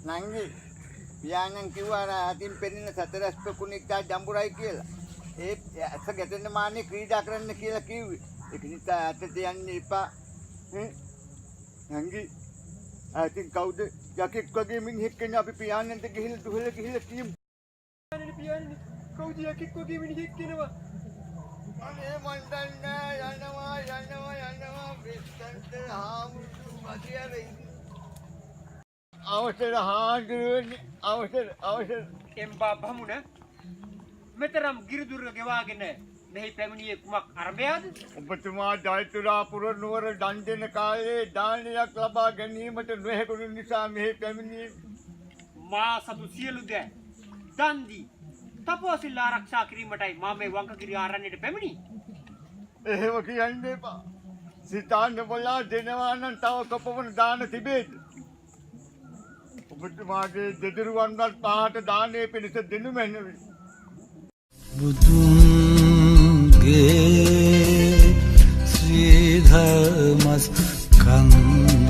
නංගි පියාණන් කිව්වා අතින් පෙන්නන සතරස් පොකුණික්දා ජම්බුරයි කියලා. ඒ ඇස ගැටෙන්න මාන්නේ ක්‍රීඩා කරන්න කියලා කිව්වේ. ඒක නිසා අතට යන්න එපා. නංගි අතින් කවුද යකෙක් වගේ මිනිහෙක් කෙනා අපි පියාණන්ට ගිහිල්ලා දුහල ගිහිල්ලා කියමු. පියාණන් කවුද යකෙක් වගේ මිනිහෙක් කෙනවා? අනේ මන් දන්නේ යනවා බෙස්සන්ට ආමුතු මදියරේ. අවසර හාඳුනේ අවසර එම්බා බමුණ මෙතරම් ගිරිදුර්ග ගෙවාගෙන මෙහි පැමිණියේ කුමක් අරබයාද? ඔබතුමා ජයතුරාපුර නුවර දන් දෙන කාලේ දානයක් ලබා ගැනීමට නොහැකුණු නිසා මෙහි පැමිණියේ. මා සතු සියලු දෑ දන් දී තපෝසිල් ආරක්ෂා කිරීමටයි මා මේ වංකගිරි ආරණ්‍යයට පැමිණි. එහෙම කියන්න එපා. සිතාන්න බලා දෙනවා නම් තව කොපමණ දාන තිබේද? ඔබතුමාගේ දෙදරුවන්වත් පහට දානය පිණිස දෙනු මැනවි. බුදුන්ගේ ශ්‍රී ධර්ම ස්කන්ධා